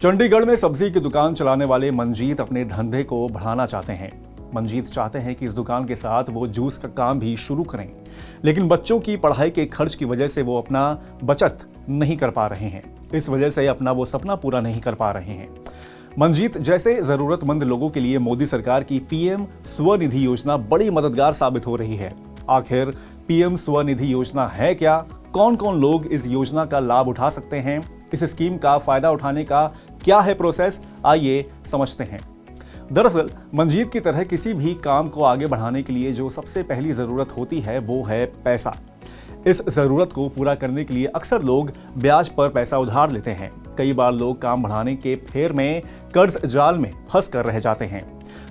चंडीगढ़ में सब्जी की दुकान चलाने वाले मंजीत अपने धंधे को बढ़ाना चाहते हैं। मंजीत चाहते हैं कि इस दुकान के साथ वो जूस का काम भी शुरू करें, लेकिन बच्चों की पढ़ाई के खर्च की वजह से वो अपना बचत नहीं कर पा रहे हैं। इस वजह से अपना वो सपना पूरा नहीं कर पा रहे हैं। मंजीत जैसे जरूरतमंद लोगों के लिए मोदी सरकार की पीएम स्वनिधि योजना बड़ी मददगार साबित हो रही है। आखिर पीएम स्वनिधि योजना है क्या? कौन कौन लोग इस योजना का लाभ उठा सकते हैं? इस स्कीम का फायदा उठाने का क्या है प्रोसेस? आइए समझते हैं। दरअसल मंजीत की तरह किसी भी काम को आगे बढ़ाने के लिए जो सबसे पहली जरूरत होती है वो है पैसा। इस जरूरत को पूरा करने के लिए अक्सर लोग ब्याज पर पैसा उधार लेते हैं। कई बार लोग काम बढ़ाने के फेर में कर्ज जाल में फंस कर रह जाते हैं।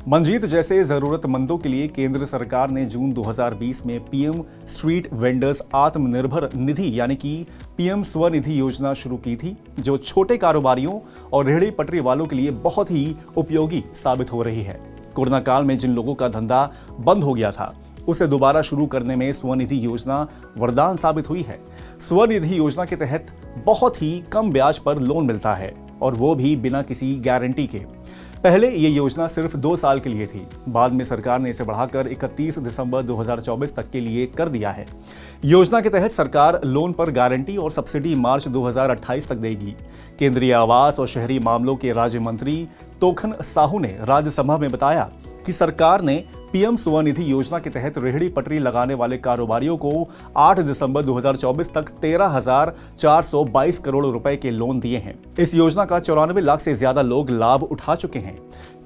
मंजीत जैसे जरूरतमंदों के लिए केंद्र सरकार ने जून 2020 में PM street vendors Atmanirbhar Nidhi यानी कि पीएम स्वनिधि योजना शुरू की थी, जो छोटे कारोबारियों और रेहड़ी पटरी वालों के लिए बहुत ही उपयोगी साबित हो रही है। कोरोना काल में जिन लोगों का धंधा बंद हो गया था, उसे दोबारा शुरू करने में स्वनिधि योजना वरदान साबित हुई है। स्वनिधि योजना के तहत बहुत ही कम ब्याज पर लोन मिलता है, और वो भी बिना किसी गारंटी के। पहले ये योजना सिर्फ 2 साल के लिए थी, बाद में सरकार ने इसे बढ़ाकर 31 दिसंबर 2024 तक के लिए कर दिया है। योजना के तहत सरकार लोन पर गारंटी और सब्सिडी मार्च 2028 तक देगी। केंद्रीय आवास और शहरी मामलों के राज्य मंत्री तोखन साहू ने राज्यसभा में बताया कि सरकार ने पीएम स्वनिधि योजना के तहत रेहड़ी पटरी लगाने वाले कारोबारियों को 8 दिसंबर 2024 तक 13,422 करोड़ रुपए के लोन दिए हैं। इस योजना का 94 लाख से ज्यादा लोग लाभ उठा चुके हैं।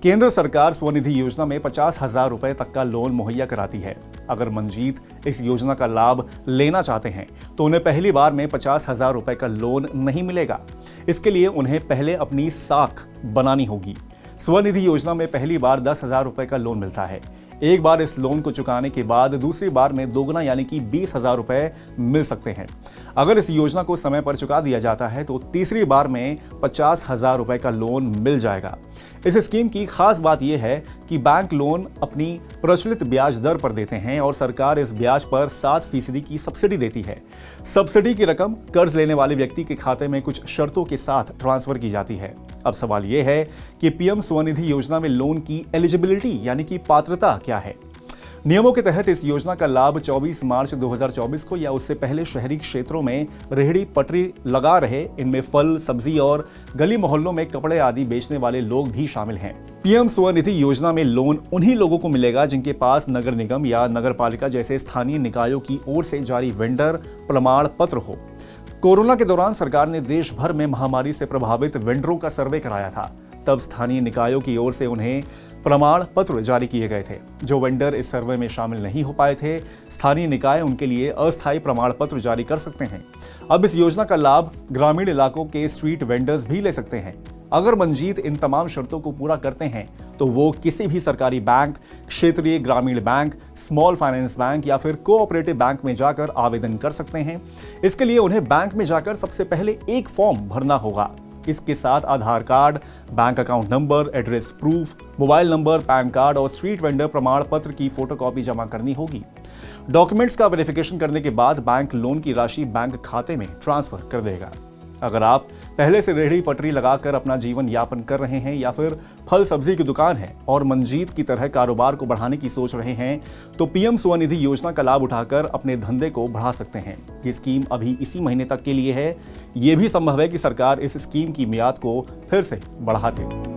केंद्र सरकार स्वनिधि योजना में 50,000 रुपए तक का लोन मुहैया कराती है। अगर मंजीत इस योजना का लाभ लेना चाहते हैं तो उन्हें पहली बार में 50,000 रुपए का लोन नहीं मिलेगा। इसके लिए उन्हें पहले अपनी साख बनानी होगी। स्वनिधि योजना में पहली बार 10,000 रुपए का लोन मिलता है। एक बार इस लोन को चुकाने के बाद दूसरी बार में दोगुना यानी कि 20,000 रुपए मिल सकते हैं। अगर इस योजना को समय पर चुका दिया जाता है तो तीसरी बार में 50,000 रुपए का लोन मिल जाएगा। इस स्कीम की खास बात यह है कि बैंक लोन अपनी प्रचलित ब्याज दर पर देते हैं और सरकार इस ब्याज पर 7% की सब्सिडी देती है। सब्सिडी की रकम कर्ज लेने वाले व्यक्ति के खाते में कुछ शर्तों के साथ ट्रांसफर की जाती है। अब सवाल यह है कि पीएम स्वनिधि योजना में लोन की एलिजिबिलिटी यानी कि पात्रता क्या है। नियमों के तहत इस योजना का लाभ 24 मार्च 2024 को या उससे पहले शहरी क्षेत्रों में रेहड़ी पटरी लगा रहे, इनमें फल, सब्जी और गली मोहल्लों में कपड़े आदि बेचने वाले लोग भी शामिल हैं। पीएम स्वनिधि योजना में लोन उन्हीं लोगों को मिलेगा जिनके पास नगर निगम या नगर पालिका जैसे स्थानीय निकायों की ओर से जारी वेंडर प्रमाण पत्र हो। कोरोना के दौरान सरकार ने देश भर में महामारी से प्रभावित वेंडरों का सर्वे कराया था। तब स्थानीय निकायों की ओर से उन्हें प्रमाण पत्र जारी किए गए थे। जो वेंडर इस सर्वे में शामिल नहीं हो पाए थे, स्थानीय निकाय उनके लिए अस्थायी प्रमाण पत्र जारी कर सकते हैं। अब इस योजना का लाभ ग्रामीण इलाकों के स्ट्रीट वेंडर्स भी ले सकते हैं। अगर मंजीत इन तमाम शर्तों को पूरा करते हैं तो वो किसी भी सरकारी बैंक, क्षेत्रीय ग्रामीण बैंक, स्मॉल फाइनेंस बैंक या फिर कोऑपरेटिव बैंक में जाकर आवेदन कर सकते हैं। इसके लिए उन्हें बैंक में जाकर सबसे पहले एक फॉर्म भरना होगा। इसके साथ Aadhaar card, bank account number, address proof, mobile number, PAN card और स्ट्रीट वेंडर प्रमाण पत्र की फोटोकॉपी जमा करनी होगी। डॉक्यूमेंट्स का वेरिफिकेशन करने के बाद बैंक लोन की राशि बैंक खाते में ट्रांसफर कर देगा। अगर आप पहले से रेहड़ी पटरी लगाकर अपना जीवन यापन कर रहे हैं या फिर फल सब्जी की दुकान है और मंजीत की तरह कारोबार को बढ़ाने की सोच रहे हैं तो पीएम स्वनिधि योजना का लाभ उठाकर अपने धंधे को बढ़ा सकते हैं। ये स्कीम अभी इसी महीने तक के लिए है। ये भी संभव है कि सरकार इस स्कीम की मियाद को फिर से बढ़ा दे।